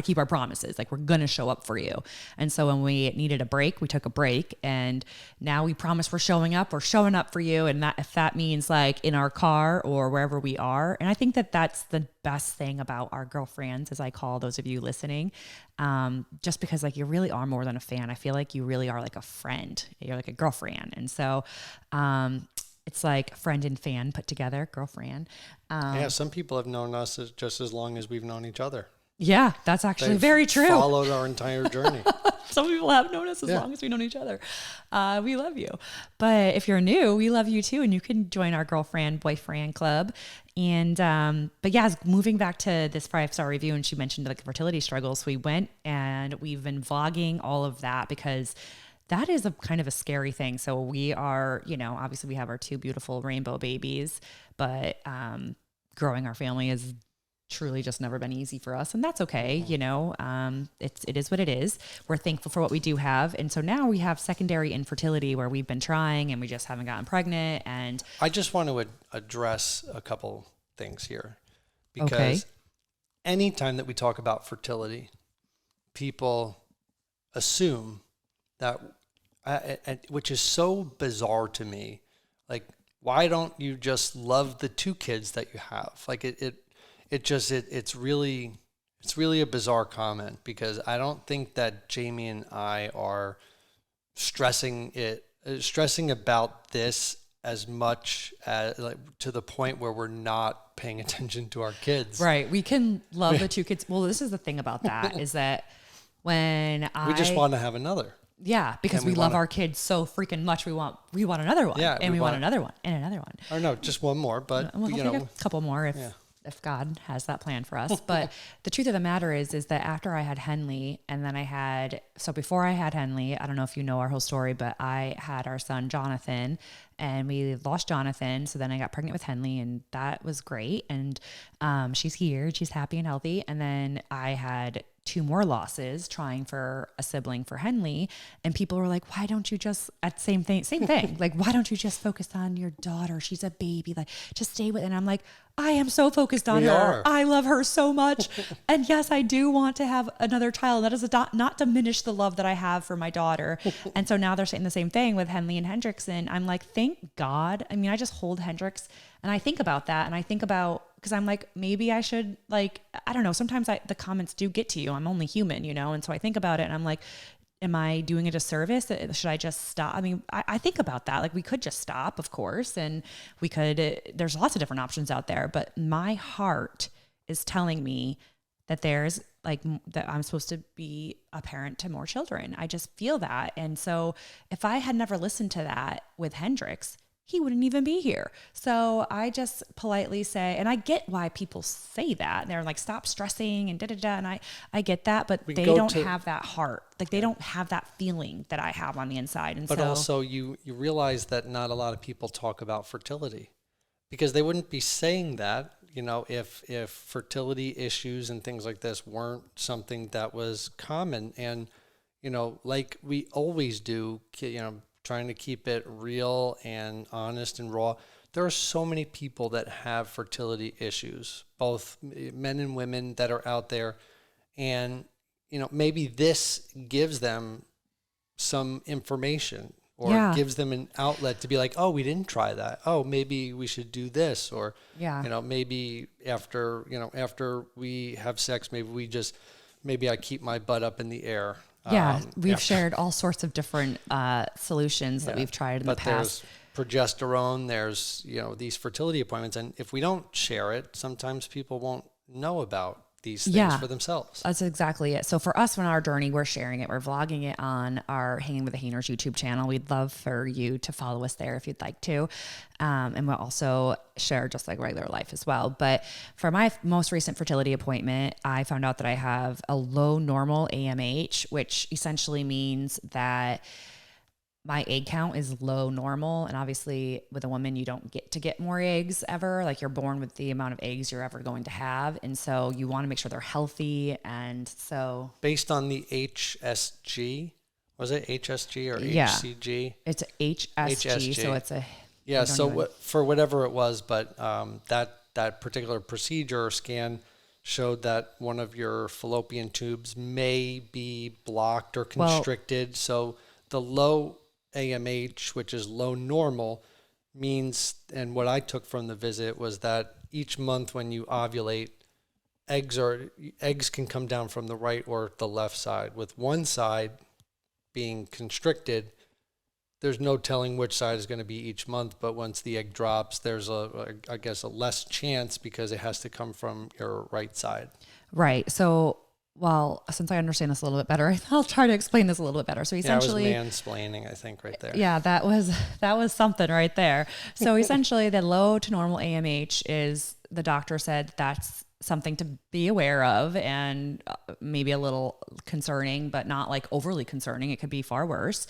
keep our promises. Like, we're going to show up for you. And so when we needed a break, we took a break, and now we promise we're showing up for you. And that, if that means like in our car or wherever we are. And I think that that's the best thing about our girlfriends, as I call those of you listening. Just because like you really are more than a fan. I feel like you really are like a friend. You're like a girlfriend. And so, it's like friend and fan put together, girlfriend. Yeah. Some people have known us just as long as we've known each other. Yeah, that's actually They've very true. Followed our entire journey. Some people have known us as long as we've known each other. We love you. But if you're new, we love you too. And you can join our girlfriend, boyfriend club. And, but yeah, moving back to this 5-star review, and she mentioned like fertility struggles. We went and we've been vlogging all of that because that is a kind of a scary thing. So we are, obviously we have our 2 beautiful rainbow babies, but, growing our family is truly just never been easy for us, and that's okay. It is what it is. We're thankful for what we do have. And so now we have secondary infertility where we've been trying and we just haven't gotten pregnant. And I just want to address a couple things here, because anytime that we talk about fertility, people assume that, which is so bizarre to me, like, why don't you just love the 2 kids that you have? Like it's really a bizarre comment, because I don't think that Jamie and I are stressing about this as much as, like, to the point where we're not paying attention to our kids. Right. We can love the 2 kids. Well, this is the thing about that is that we just want to have another. Yeah, because we love our kids so freaking much. We want another one. Yeah, and we want another one and another one. Or no, just one more, but a couple more if God has that plan for us. But the truth of the matter is that after I had Henley, and then before I had Henley, I don't know if you know our whole story, but I had our son Jonathan, and we lost Jonathan. So then I got pregnant with Henley, and that was great. And she's here, she's happy and healthy. And then I had 2 more losses trying for a sibling for Henley, and people were like, why don't you just, same thing, like, why don't you just focus on your daughter? She's a baby, like, just stay with it. And I'm like, I am so focused on her. I love her so much. And yes, I do want to have another child. That does not diminish the love that I have for my daughter. And so now they're saying the same thing with Henley and Hendrix. And I'm like, thank God. I mean, I just hold Hendrix and I think about that. And I think about, because I'm like, maybe I should, like, I don't know. Sometimes the comments do get to you. I'm only human, And so I think about it and I'm like, am I doing a disservice? Should I just stop? I mean, I think about that. Like, we could just stop, of course. And we could, there's lots of different options out there, but my heart is telling me that there's that I'm supposed to be a parent to more children. I just feel that. And so if I had never listened to that with Hendrix, he wouldn't even be here. So I just politely say, and I get why people say that. They're like, stop stressing and da-da-da. And I get that, but they don't have that heart. Like, they don't have that feeling that I have on the inside. And but also you realize that not a lot of people talk about fertility, because they wouldn't be saying that, if fertility issues and things like this weren't something that was common. And, like we always do, trying to keep it real and honest and raw. There are so many people that have fertility issues, both men and women that are out there. And, maybe this gives them some information, or gives them an outlet to be like, oh, we didn't try that. Oh, maybe we should do this. Or, maybe after we have sex, maybe I keep my butt up in the air. Yeah, we've shared all sorts of different solutions that we've tried in the past. There's progesterone, there's, these fertility appointments. And if we don't share it, sometimes people won't know about these things for themselves. That's exactly it. So for us, on our journey, we're sharing it. We're vlogging it on our Hanging with the Hehners YouTube channel. We'd love for you to follow us there if you'd like to. And we'll also share just like regular life as well. But for my most recent fertility appointment, I found out that I have a low normal AMH, which essentially means that my egg count is low normal. And obviously with a woman, you don't get to get more eggs ever. Like you're born with the amount of eggs you're ever going to have. And so you want to make sure they're healthy. And so based on the HSG, was it HSG or Yeah. HCG? it's a HSG. So it's a, Yeah. I don't So even- for whatever it was, but that particular procedure or scan showed that one of your fallopian tubes may be blocked or constricted. So the low AMH, which is low normal, means, and what I took from the visit was that each month when you ovulate, eggs can come down from the right or the left side. With one side being constricted, there's no telling which side is going to be each month, but once the egg drops, there's I guess a less chance because it has to come from your right side. right. So, well, since I understand this a little bit better, I'll try to explain this a little bit better. So essentially, Yeah, I was mansplaining, I think, right there. yeah, that was something right there. So essentially the low to normal AMH is, the doctor said that's something to be aware of and maybe a little concerning, but not like overly concerning. It could be far worse.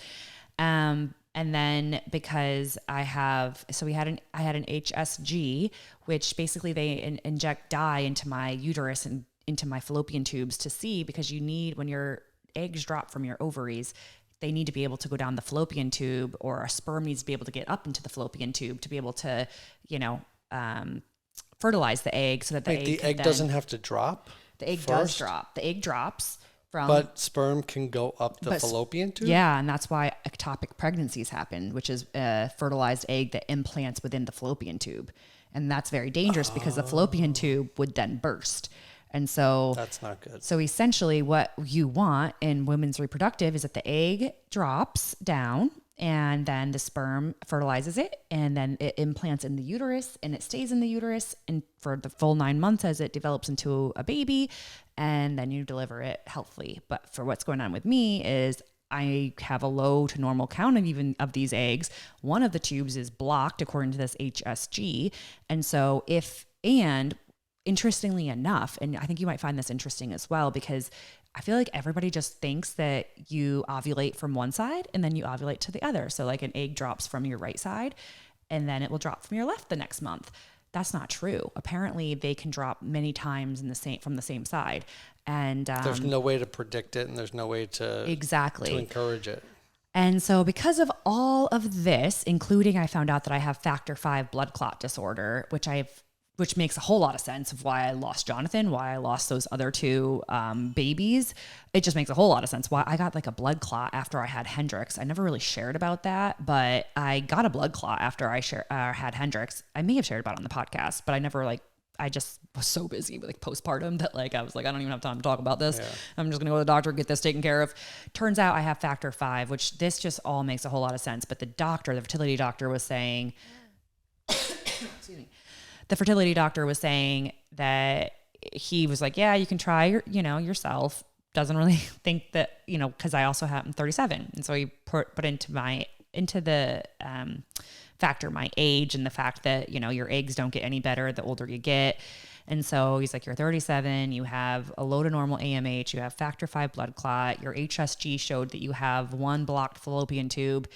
And then because I had an HSG, which basically they inject dye into my uterus and into my fallopian tubes to see, because you need, when your eggs drop from your ovaries, they need to be able to go down the fallopian tube, or a sperm needs to be able to get up into the fallopian tube to be able to, fertilize the egg so that The egg doesn't have to drop? The egg first? does drop. The egg drops from... But sperm can go up the fallopian tube? Yeah, and that's why ectopic pregnancies happen, which is a fertilized egg that implants within the fallopian tube. And that's very dangerous because the fallopian tube would then burst. And so that's not good. So essentially what you want in women's reproductive is that the egg drops down and then the sperm fertilizes it, and then it implants in the uterus, and it stays in the uterus and for the full 9 months as it develops into a baby, and then you deliver it healthily. But for what's going on with me is I have a low to normal count of these eggs. One of the tubes is blocked according to this HSG. And so interestingly enough, and I think you might find this interesting as well, because I feel like everybody just thinks that you ovulate from one side and then you ovulate to the other. So like an egg drops from your right side and then it will drop from your left the next month. That's not true. Apparently they can drop many times from the same side. And there's no way to predict it, and there's no way to encourage it. And so because of all of this, including I found out that I have factor V blood clot disorder, which makes a whole lot of sense of why I lost Jonathan, why I lost those other two babies. It just makes a whole lot of sense why I got like a blood clot after I had Hehners. I never really shared about that, but I got a blood clot after I had Hehners. I may have shared about it on the podcast, but I just was so busy with postpartum that I was like, I don't even have time to talk about this. Yeah. I'm just going to go to the doctor, get this taken care of. Turns out I have factor V, which this just all makes a whole lot of sense. But the fertility doctor was saying, excuse me. The fertility doctor was saying that he was like, yeah, you can try, yourself. Doesn't really think that, because I also I'm 37. And so he put into the factor my age and the fact that, your eggs don't get any better the older you get. And so he's like, you're 37, you have a low to normal AMH, you have factor V blood clot, your HSG showed that you have one blocked fallopian tube.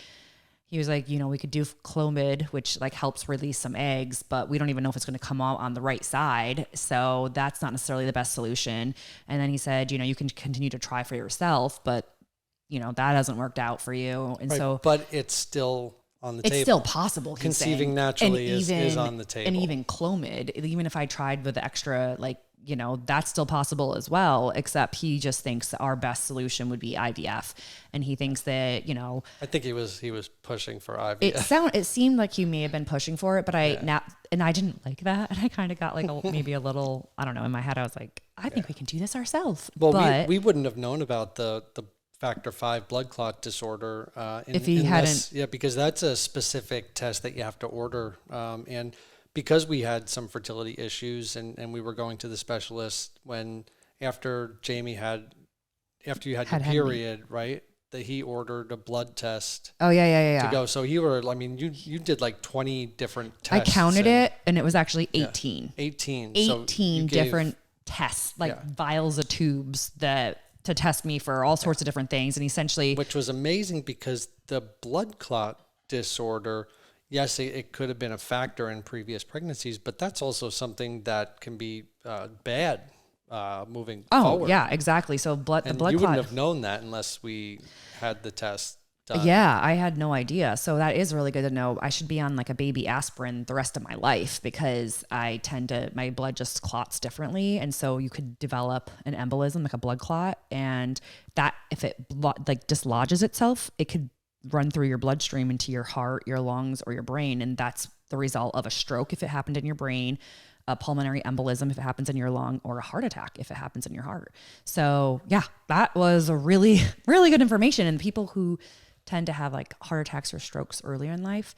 He was like, we could do Clomid, which helps release some eggs, but we don't even know if it's going to come out on the right side. So that's not necessarily the best solution. And then he said, you can continue to try for yourself, but that hasn't worked out for you. And right, but it's still on the table. It's still possible. Conceiving naturally is on the table. And even Clomid, even if I tried with the extra, that's still possible as well, except he just thinks our best solution would be IVF. And he thinks that, I think he was pushing for IVF. It seemed like he may have been pushing for it, but I didn't like that. And I kind of got maybe a little, I don't know, in my head, I was like, I think we can do this ourselves. Well, but we wouldn't have known about the factor V blood clot disorder if he hadn't. Yeah, because that's a specific test that you have to order. And because we had some fertility issues and we were going to the specialist after you had your period, right? That he ordered a blood test. Oh yeah. To go. So you did 20 different tests. I counted it and it was actually 18. Yeah, 18. 18 different tests, vials of tubes that to test me for all sorts of different things. And essentially, which was amazing because the blood clot disorder, yes, it could have been a factor in previous pregnancies, but that's also something that can be bad moving forward. Oh, yeah, exactly. So the blood you clot. wouldn't have known that unless we had the test done. Yeah, I had no idea. So that is really good to know. I should be on like a baby aspirin the rest of my life because my blood just clots differently. And so you could develop an embolism, like a blood clot. And that, if it like dislodges itself, it could run through your bloodstream into your heart, your lungs, or your brain. And that's the result of a stroke if it happened in your brain, a pulmonary embolism if it happens in your lung, or a heart attack if it happens in your heart. So yeah, that was a really, really good information. And people who tend to have like heart attacks or strokes earlier in life,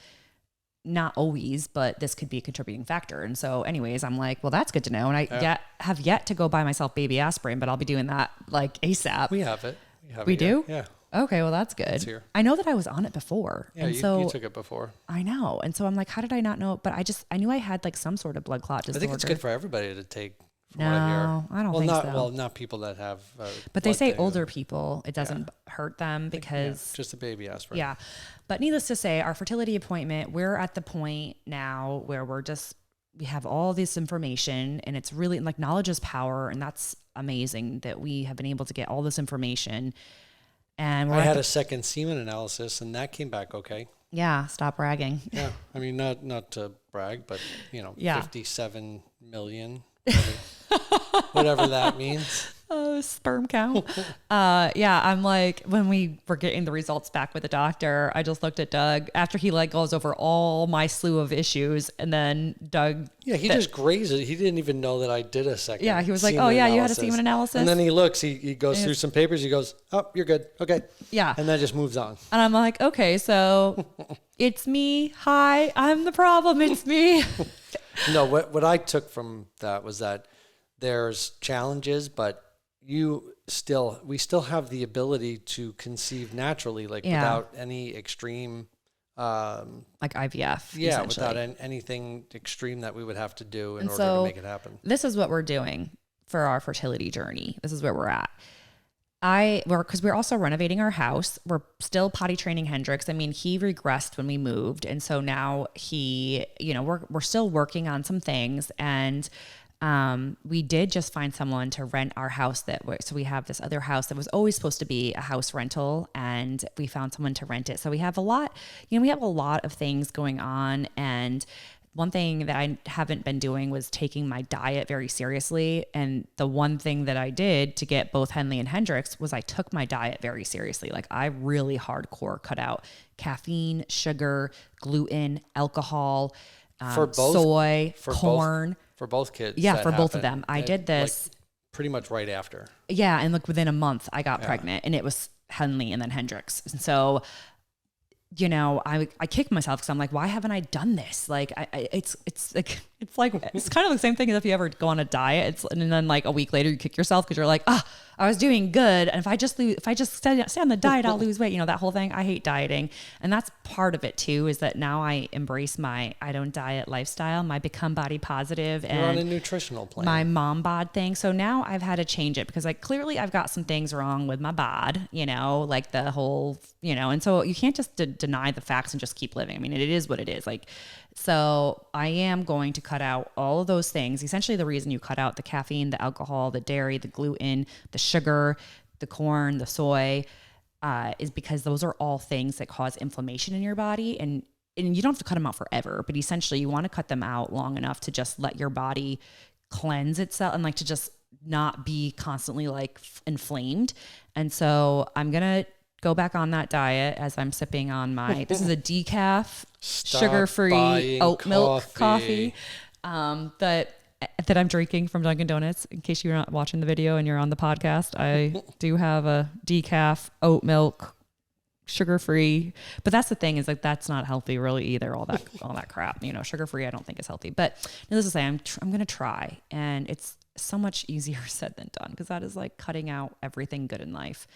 not always, but this could be a contributing factor. And so anyways, I'm like, well, that's good to know. And I have yet to go buy myself baby aspirin, but I'll be doing that like ASAP. We have it. We do? Yeah. Okay, well, that's good. It's here. I know that I was on it before. Yeah, and you took it before. I know. And so I'm like, how did I not know? But I knew I had like some sort of blood clot disorder. I think it's good for everybody to take. No, I don't think so. Well, not people that have. But they say older people, it doesn't hurt them because. Yeah, just a baby aspirin. Yeah. But needless to say, our fertility appointment, we're at the point now where we have all this information, and it's really like knowledge is power. And that's amazing that we have been able to get all this information. And I had a second semen analysis, and that came back okay. Yeah, stop bragging. Yeah, I mean, not to brag, but 57 million, whatever that means. Sperm count. Yeah, I'm like, when we were getting the results back with the doctor, I just looked at Doug after he like goes over all my slew of issues, and then Doug. Yeah, he just grazed it. He didn't even know that I did a second. Yeah, he was like, "Oh yeah, you had a semen analysis." And then he looks, he goes through some papers. He goes, "Oh, you're good. Okay." Yeah, and then just moves on. And I'm like, "Okay, so it's me. Hi, I'm the problem. It's me." No, what I took from that was that there's challenges, but we still have the ability to conceive naturally, like without any extreme, like IVF. Yeah, without anything extreme that we would have to do in order to make it happen. This is what we're doing for our fertility journey. This is where we're at. Because we're also renovating our house. We're still potty training Hendrix. I mean, he regressed when we moved. And so now we're still working on some things. And we did just find someone to rent our house so we have this other house that was always supposed to be a house rental, and we found someone to rent it. So we have a lot of things going on. And one thing that I haven't been doing was taking my diet very seriously. And the one thing that I did to get both Henley and Hendrix was I took my diet very seriously. Like I really hardcore cut out caffeine, sugar, gluten, alcohol, soy, corn. For both kids. Yeah, for both of them. I did this. Like pretty much right after. Yeah, and like within a month I got pregnant, and it was Henley and then Hendrix. And so I kick myself because I'm like, why haven't I done this? Like, it's kind of the same thing as if you ever go on a diet. And then like a week later you kick yourself because you're like, I was doing good, and if I just stay on the diet, I'll lose weight. That whole thing. I hate dieting, and that's part of it too. Is that now I embrace my I don't diet lifestyle, my become body positive, and you're on a nutritional plan, my mom bod thing. So now I've had to change it because like clearly I've got some things wrong with my bod. Like the whole and so you can't just deny the facts and just keep living. I mean, it is what it is. Like. So I am going to cut out all of those things. Essentially, the reason you cut out the caffeine, the alcohol, the dairy, the gluten, the sugar, the corn, the soy, is because those are all things that cause inflammation in your body. And you don't have to cut them out forever, but essentially you want to cut them out long enough to just let your body cleanse itself and like to just not be constantly like inflamed. And so I'm going to go back on that diet as I'm sipping on this is a decaf, sugar-free oat milk coffee that I'm drinking from Dunkin' Donuts. In case you're not watching the video and you're on the podcast, I do have a decaf oat milk, sugar-free. But that's the thing is like that's not healthy really either. All that crap, sugar-free I don't think is healthy. But needless to say, I'm going to try, and it's so much easier said than done because that is like cutting out everything good in life.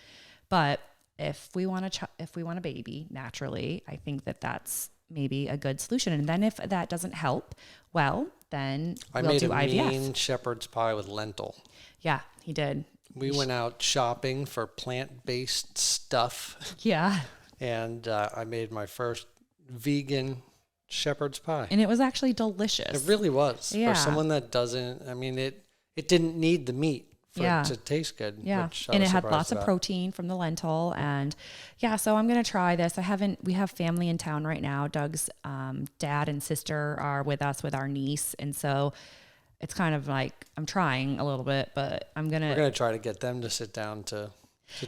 But if we want a baby naturally, I think that's maybe a good solution. And then if that doesn't help, well, then we'll do IVF. I made a mean shepherd's pie with lentil. Yeah, he did. We went out shopping for plant-based stuff, Yeah. and I made my first vegan shepherd's pie. And it was actually delicious. It really was. Yeah. For someone that doesn't, I mean, it didn't need the meat for Yeah. it to taste good. Yeah. Which I And it was had surprised lots of about. protein from the lentil. And yeah, so I'm going to try this. We have family in town right now. Doug's dad and sister are with us with our niece. And so it's kind of like, I'm trying a little bit, but We're going to try to get them to sit down to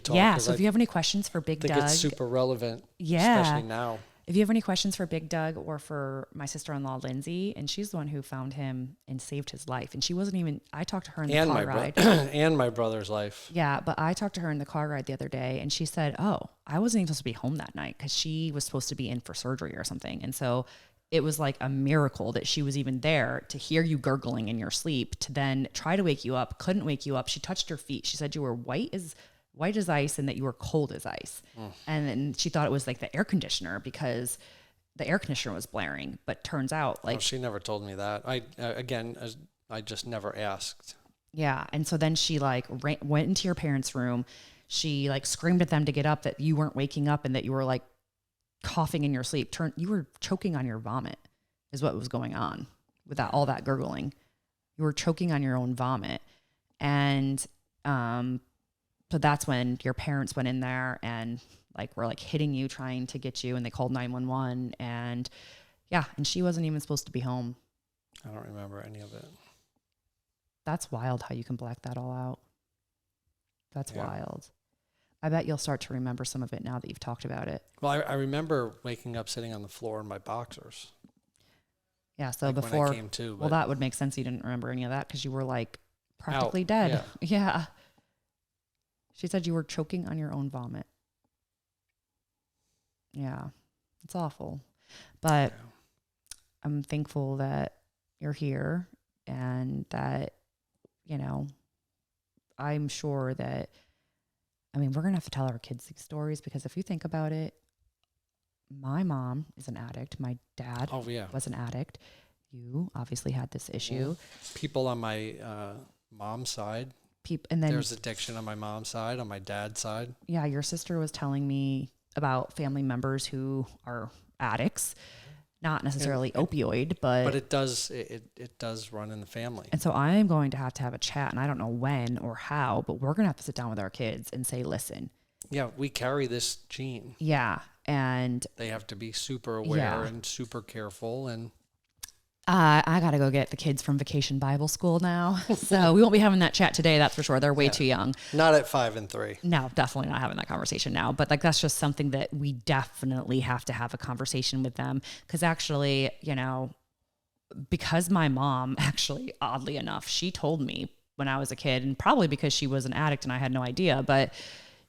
talk. yeah. 'cause So if you have any questions for Big I think Doug, it's super relevant, Yeah. especially now. if you have any questions for Big Doug or for my sister-in-law, Lindsay, and she's the one who found him and saved his life. And she wasn't even, I talked to her in the And car my ride. and my brother's life. Yeah, but I talked to her in the car ride the other day, and she said, "Oh, I wasn't even supposed to be home that night because she was supposed to be in for surgery or something." And so it was like a miracle that she was even there to hear you gurgling in your sleep, to then try to wake you up, couldn't wake you up. She touched your feet. She said you were white as ice and that you were cold as ice. And then she thought it was like the air conditioner because the air conditioner was blaring. But turns out, like, Oh, she never told me that. I just never asked. yeah. And so then she like went into your parents' room. She like screamed at them to get up, that you weren't waking up and that you were like coughing in your sleep. You were choking on your vomit is what was going on with that, all that gurgling. You were choking on your own vomit. And so that's when your parents went in there and like were like hitting you, trying to get you, and they called 911. And yeah, and she wasn't even supposed to be home. I don't remember any of it. That's wild how you can black that all out. That's Yeah. wild. I bet you'll start to remember some of it now that you've talked about it. Well, I remember waking up sitting on the floor in my boxers. Yeah, so Like before, when I came to, well, but that would make sense. You didn't remember any of that because you were like practically Out, dead. Yeah. She said you were choking on your own vomit. Yeah, it's awful. But yeah. I'm thankful that you're here and that, you know, I'm sure that, I mean, we're going to have to tell our kids these stories because if you think about it, my mom is an addict. My dad Oh yeah. was an addict. You obviously had this issue. People on my mom's side. And then, There's addiction on my mom's side, on my dad's side. yeah, your sister was telling me about family members who are addicts, not necessarily opioid, But it does run in the family. and so I'm going to have a chat, and I don't know when or how, but we're going to have to sit down with our kids and say, listen, Yeah, we carry this gene. yeah, and They have to be super aware Yeah. and super careful. And I got to go get the kids from Vacation Bible School now. So we won't be having that chat today, that's for sure. They're way too young. not at 5 and 3. No, definitely not having that conversation now. But like, that's just something that we definitely have to have a conversation with them. Because actually, you know, because my mom actually, oddly enough, she told me when I was a kid, and probably because she was an addict and I had no idea, but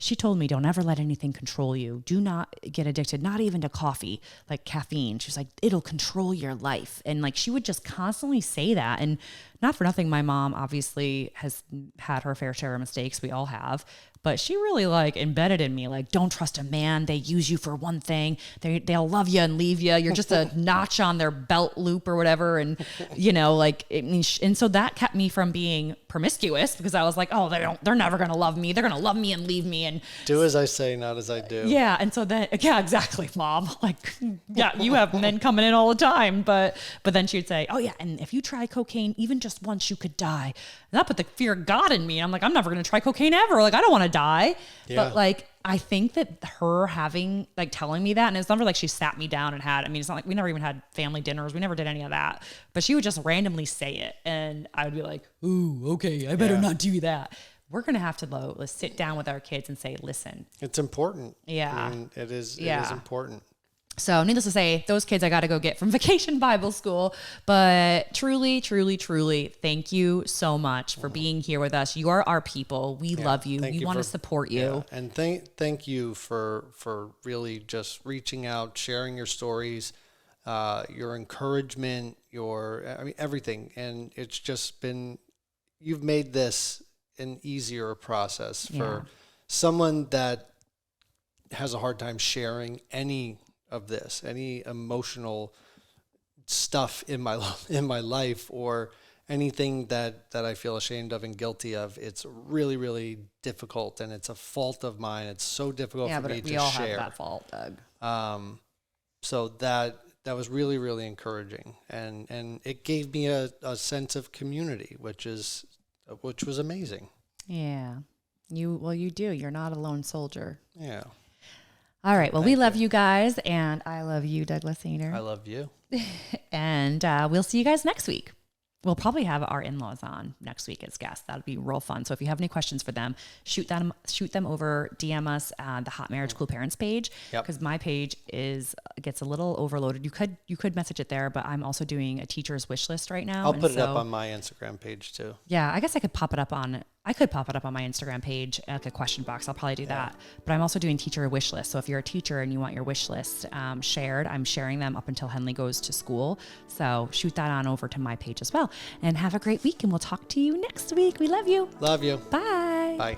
she told me, don't ever let anything control you. Do not get addicted, not even to coffee, like caffeine. She was like, it'll control your life. And like, she would just constantly say that. And not for nothing, my mom obviously has had her fair share of mistakes. We all have. But she really like embedded in me, like, don't trust a man. They use you for one thing. They'll love you and leave you. You're just a notch on their belt loop or whatever. And, you know, like, and so that kept me from being promiscuous because I was like, oh, they're never going to love me. They're going to love me and leave me. And Do as I say, not as I do. yeah. And so then, yeah, exactly, Mom. Like, yeah, you have men coming in all the time. But then she would say, oh yeah, and if you try cocaine, even just once, you could die. And that put the fear of God in me. I'm like, I'm never going to try cocaine ever. Like, I don't want to die. Yeah. But like, I think that her having, like, telling me that, and it's never like she sat me down and had, I mean, it's not like we never even had family dinners. We never did any of that. But she would just randomly say it. And I would be like, ooh, okay, I better not do that. We're going to have to, though, let's sit down with our kids and say, listen. It's important. Yeah. I mean, it is important. So needless to say, those kids I got to go get from Vacation Bible School. But truly, truly, truly, thank you so much for being here with us. You are our people. We love you. We want to support you. Yeah. And thank you for really just reaching out, sharing your stories, your encouragement, everything. And it's just been, you've made this an easier process for someone that has a hard time sharing any of this, any emotional stuff in my life, or anything that I feel ashamed of and guilty of, it's really, really difficult, and it's a fault of mine. It's so difficult for me to share. We all have that fault, Doug. So that was really, really encouraging, and it gave me a sense of community, which was amazing. Yeah. You do. You're not a lone soldier. Yeah. All right. Well, we love you guys, and I love you, Douglas Hehner. I love you. And we'll see you guys next week. We'll probably have our in-laws on next week as guests. That'll be real fun. So if you have any questions for them, shoot them over, DM us the Hot Marriage Cool Parents page, because my page gets a little overloaded. You could message it there, but I'm also doing a teacher's wish list right now. I'll put it up on my Instagram page too. Yeah, I guess I could pop it up on my Instagram page at the question box. I'll probably do that. But I'm also doing teacher wish list. So if you're a teacher and you want your wish list shared, I'm sharing them up until Henley goes to school. So shoot that on over to my page as well. And have a great week, and we'll talk to you next week. We love you. Love you. Bye. Bye.